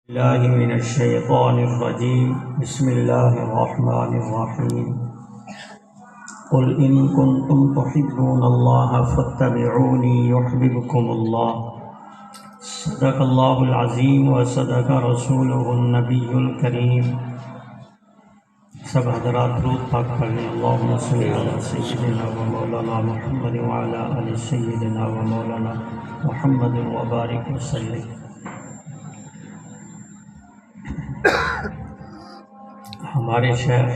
الله من الشيطان الرجيم بسم الله الرحمن الرحيم قل إن كنتم تحبون الله فاتبعوني يحببكم الله صدق الله العظيم وصدق رسوله النبي الكريم سب حضرات درود پاک پڑھیں اللهم صل على سيدنا ومولانا محمد وعلى آل سيدنا ومولانا محمد وبارك وسلم۔ ہمارے شیخ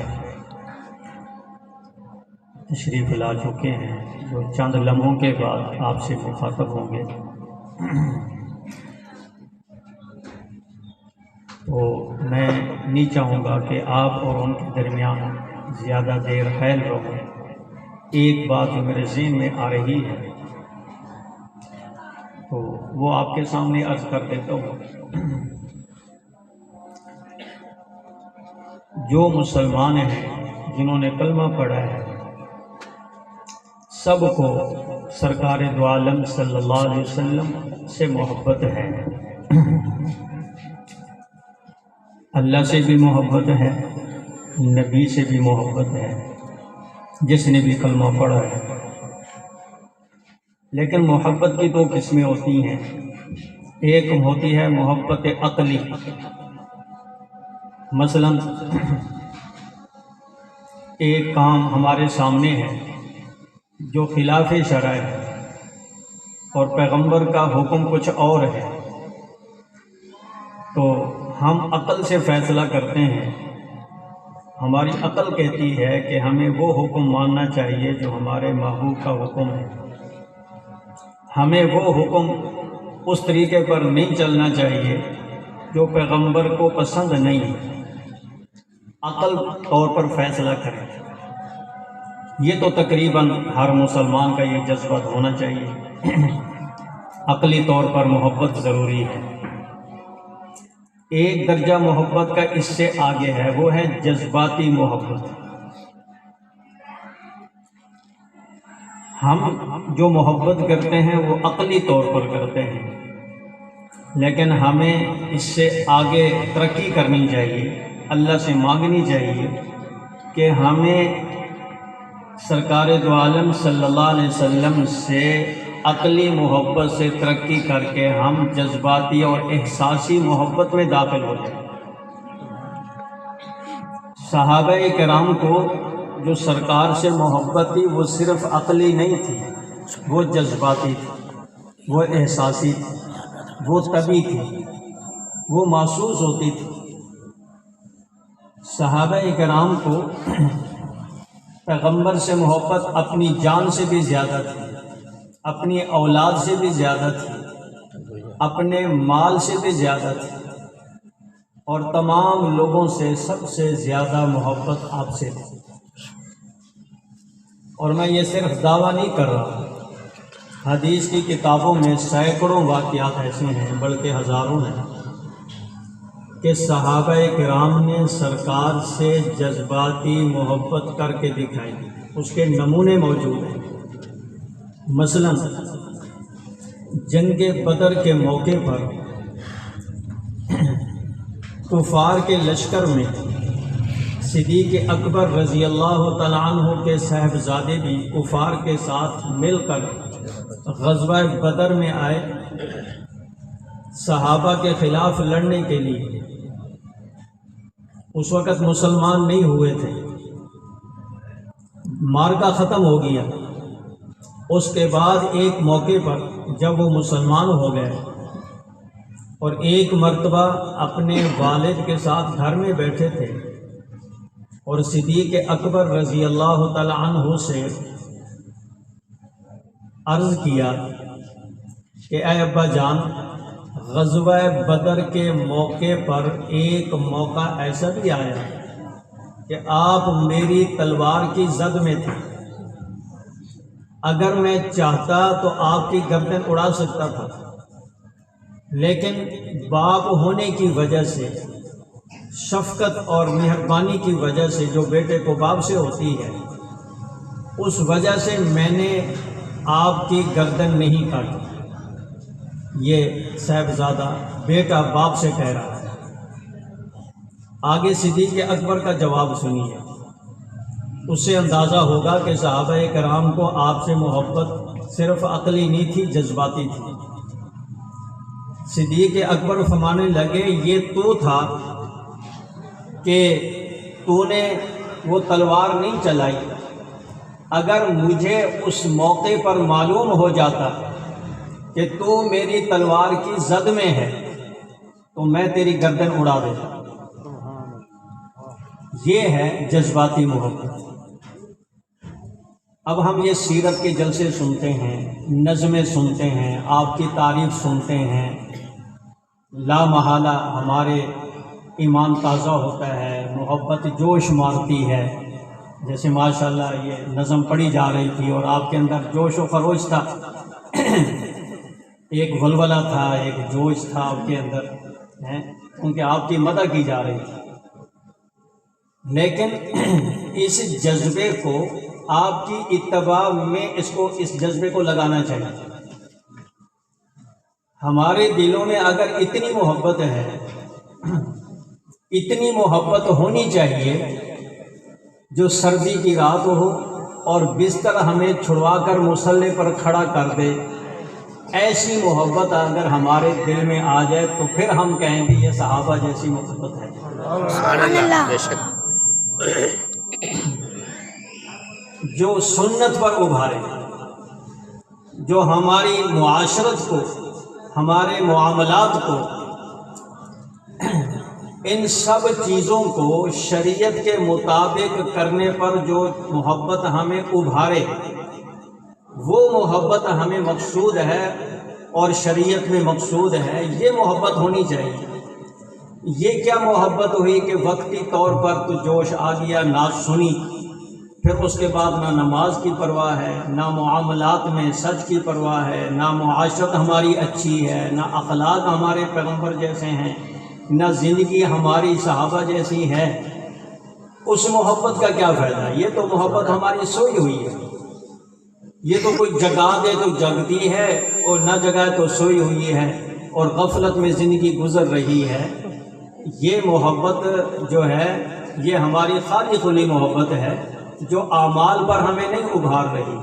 تشریف لا چکے ہیں جو چند لمحوں کے بعد آپ سے مخاطب ہوں گے، تو میں نہیں چاہوں گا کہ آپ اور ان کے درمیان زیادہ دیر حائل رہو۔ ایک بات جو میرے ذہن میں آ رہی ہے تو وہ آپ کے سامنے عرض کر دیتا ہوں۔ جو مسلمان ہیں جنہوں نے کلمہ پڑھا ہے، سب کو سرکار دو عالم صلی اللہ علیہ وسلم سے محبت ہے، اللہ سے بھی محبت ہے، نبی سے بھی محبت ہے، جس نے بھی کلمہ پڑھا ہے۔ لیکن محبت کی دو قسمیں ہوتی ہیں، ایک ہوتی ہے محبت عقلی، مثلا ایک کام ہمارے سامنے ہے جو خلاف شرع ہے اور پیغمبر کا حکم کچھ اور ہے، تو ہم عقل سے فیصلہ کرتے ہیں۔ ہماری عقل کہتی ہے کہ ہمیں وہ حکم ماننا چاہیے جو ہمارے محبوب کا حکم ہے، ہمیں وہ حکم اس طریقے پر نہیں چلنا چاہیے جو پیغمبر کو پسند نہیں ہے۔ عقل طور پر فیصلہ کریں، یہ تو تقریباً ہر مسلمان کا یہ جذبہ ہونا چاہیے۔ عقلی طور پر محبت ضروری ہے۔ ایک درجہ محبت کا اس سے آگے ہے، وہ ہے جذباتی محبت۔ ہم جو محبت کرتے ہیں وہ عقلی طور پر کرتے ہیں، لیکن ہمیں اس سے آگے ترقی کرنی چاہیے، اللہ سے مانگنی چاہیے کہ ہمیں سرکار دو عالم صلی اللہ علیہ وسلم سے عقلی محبت سے ترقی کر کے ہم جذباتی اور احساسی محبت میں داخل ہو جائیں۔ صحابہ کرام کو جو سرکار سے محبت تھی وہ صرف عقلی نہیں تھی، وہ جذباتی تھی، وہ احساسی تھی، وہ طبعی تھی، وہ محسوس ہوتی تھی۔ صحابہ کرام کو پیغمبر سے محبت اپنی جان سے بھی زیادہ تھی، اپنی اولاد سے بھی زیادہ تھی، اپنے مال سے بھی زیادہ تھی، اور تمام لوگوں سے سب سے زیادہ محبت آپ سے تھی۔ اور میں یہ صرف دعویٰ نہیں کر رہا، حدیث کی کتابوں میں سینکڑوں واقعات ایسے ہیں، بلکہ ہزاروں ہیں، کہ صحابہ کرام نے سرکار سے جذباتی محبت کر کے دکھائی، اس کے نمونے موجود ہیں۔ مثلا جنگ بدر کے موقع پر کفار کے لشکر میں صدیق اکبر رضی اللہ تعالیٰ عنہ کے صاحبزادے بھی کفار کے ساتھ مل کر غزوہ بدر میں آئے، صحابہ کے خلاف لڑنے کے لیے۔ اس وقت مسلمان نہیں ہوئے تھے، معرکہ ختم ہو گیا۔ اس کے بعد ایک موقع پر جب وہ مسلمان ہو گئے اور ایک مرتبہ اپنے والد کے ساتھ گھر میں بیٹھے تھے اور صدیق اکبر رضی اللہ تعالی عنہ سے عرض کیا کہ اے ابا جان، غزوہ بدر کے موقع پر ایک موقع ایسا بھی آیا کہ آپ میری تلوار کی زد میں تھے، اگر میں چاہتا تو آپ کی گردن اڑا سکتا تھا، لیکن باپ ہونے کی وجہ سے، شفقت اور مہربانی کی وجہ سے جو بیٹے کو باپ سے ہوتی ہے، اس وجہ سے میں نے آپ کی گردن نہیں کاٹی۔ یہ صاحبزادہ بیٹا باپ سے کہہ رہا ہے۔ آگے صدیق اکبر کا جواب سنیے، اس سے اندازہ ہوگا کہ صحابہ کرام کو آپ سے محبت صرف عقلی نہیں تھی، جذباتی تھی۔ صدیق اکبر فرمانے لگے یہ تو تھا کہ تو نے وہ تلوار نہیں چلائی، اگر مجھے اس موقع پر معلوم ہو جاتا کہ تو میری تلوار کی زد میں ہے تو میں تیری گردن اڑا دیتا۔ یہ ہے جذباتی محبت۔ اب ہم یہ سیرت کے جلسے سنتے ہیں، نظمیں سنتے ہیں، آپ کی تعریف سنتے ہیں، لا محالہ ہمارے ایمان تازہ ہوتا ہے، محبت جوش مارتی ہے۔ جیسے ماشاءاللہ یہ نظم پڑھی جا رہی تھی اور آپ کے اندر جوش و خروش تھا، ایک ولولہ تھا، ایک جوش تھا آپ کے اندر، کیونکہ آپ کی مدح کی جا رہی تھی۔ لیکن اس جذبے کو آپ کی اتباع میں اس جذبے کو لگانا چاہیے۔ ہمارے دلوں میں اگر اتنی محبت ہے، اتنی محبت ہونی چاہیے، جو سردی کی رات ہو اور بستر ہمیں چھڑوا کر مصلے پر کھڑا کر دے، ایسی محبت اگر ہمارے دل میں آ جائے تو پھر ہم کہیں گے یہ صحابہ جیسی محبت ہے۔ سبحان اللہ، بے شک۔ جو سنت پر ابھارے، جو ہماری معاشرت کو، ہمارے معاملات کو، ان سب چیزوں کو شریعت کے مطابق کرنے پر جو محبت ہمیں ابھارے، وہ محبت ہمیں مقصود ہے اور شریعت میں مقصود ہے۔ یہ محبت ہونی چاہیے۔ یہ کیا محبت ہوئی کہ وقتی طور پر تو جوش آ گیا، نعت سنی، پھر اس کے بعد نہ نماز کی پرواہ ہے، نہ معاملات میں سچ کی پرواہ ہے، نہ معاشرت ہماری اچھی ہے، نہ اخلاق ہمارے پیغمبر جیسے ہیں، نہ زندگی ہماری صحابہ جیسی ہے۔ اس محبت کا کیا فائدہ؟ یہ تو محبت ہماری سوئی ہوئی ہے۔ یہ تو کوئی جگا دے تو جگتی ہے اور نہ جگائے تو سوئی ہوئی ہے اور غفلت میں زندگی گزر رہی ہے۔ یہ محبت جو ہے یہ ہماری خالی خلی محبت ہے جو اعمال پر ہمیں نہیں ابھار رہی۔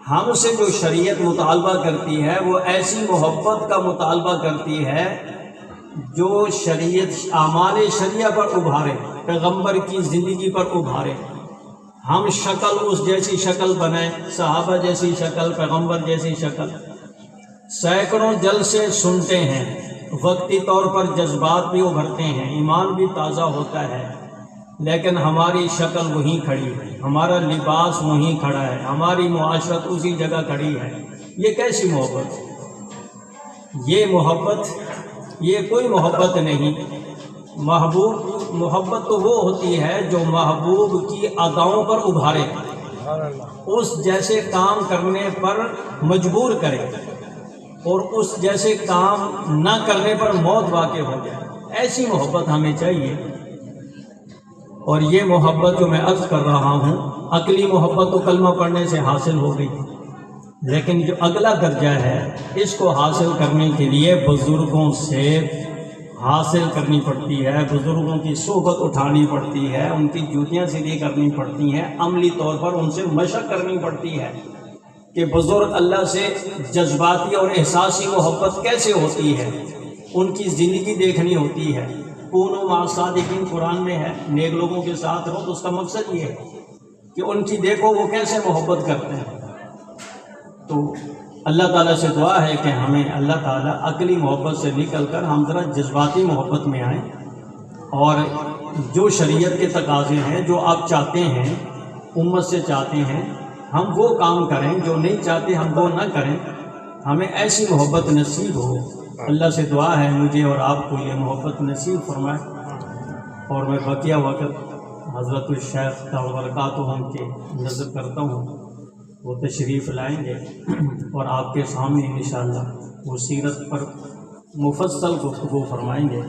ہم سے جو شریعت مطالبہ کرتی ہے وہ ایسی محبت کا مطالبہ کرتی ہے جو شریعت اعمال شریعہ پر ابھارے، پیغمبر کی زندگی پر ابھارے۔ ہم شکل اس جیسی شکل بنائیں، صحابہ جیسی شکل، پیغمبر جیسی شکل۔ سینکڑوں جلسے سنتے ہیں، وقتی طور پر جذبات بھی ابھرتے ہیں، ایمان بھی تازہ ہوتا ہے، لیکن ہماری شکل وہیں کھڑی ہے، ہمارا لباس وہیں کھڑا ہے، ہماری معاشرت اسی جگہ کھڑی ہے۔ یہ کیسی محبت؟ یہ محبت، یہ کوئی محبت نہیں۔ محبت تو وہ ہوتی ہے جو محبوب کی اداؤں پر ابھارے، اس جیسے کام کرنے پر مجبور کرے اور اس جیسے کام نہ کرنے پر موت واقع ہو جائے، ایسی محبت ہمیں چاہیے۔ اور یہ محبت جو میں عرض کر رہا ہوں، عقلی محبت تو کلمہ پڑھنے سے حاصل ہو گئی، لیکن جو اگلا درجہ ہے اس کو حاصل کرنے کے لیے بزرگوں سے حاصل کرنی پڑتی ہے، بزرگوں کی صحبت اٹھانی پڑتی ہے، ان کی جوتیاں سیدھی کرنی پڑتی ہیں، عملی طور پر ان سے مشق کرنی پڑتی ہے کہ بزرگ اللہ سے جذباتی اور احساسی محبت کیسے ہوتی ہے، ان کی زندگی دیکھنی ہوتی ہے۔ کونوا مع الصادقین قرآن میں ہے، نیک لوگوں کے ساتھ رہو، تو اس کا مقصد یہ ہے کہ ان کی دیکھو وہ کیسے محبت کرتے ہیں۔ تو اللہ تعالیٰ سے دعا ہے کہ ہمیں اللہ تعالیٰ عقلی محبت سے نکل کر ہم ذرا جذباتی محبت میں آئیں، اور جو شریعت کے تقاضے ہیں، جو آپ چاہتے ہیں، امت سے چاہتے ہیں، ہم وہ کام کریں، جو نہیں چاہتے ہم وہ نہ کریں۔ ہمیں ایسی محبت نصیب ہو۔ اللہ سے دعا ہے مجھے اور آپ کو یہ محبت نصیب فرمائے۔ اور میں بقیہ وقت حضرت الشیخ برکاتہم کے نظر کرتا ہوں، وہ تشریف لائیں گے اور آپ کے سامنے انشاءاللہ وہ سیرت پر مفصل گفتگو فرمائیں گے۔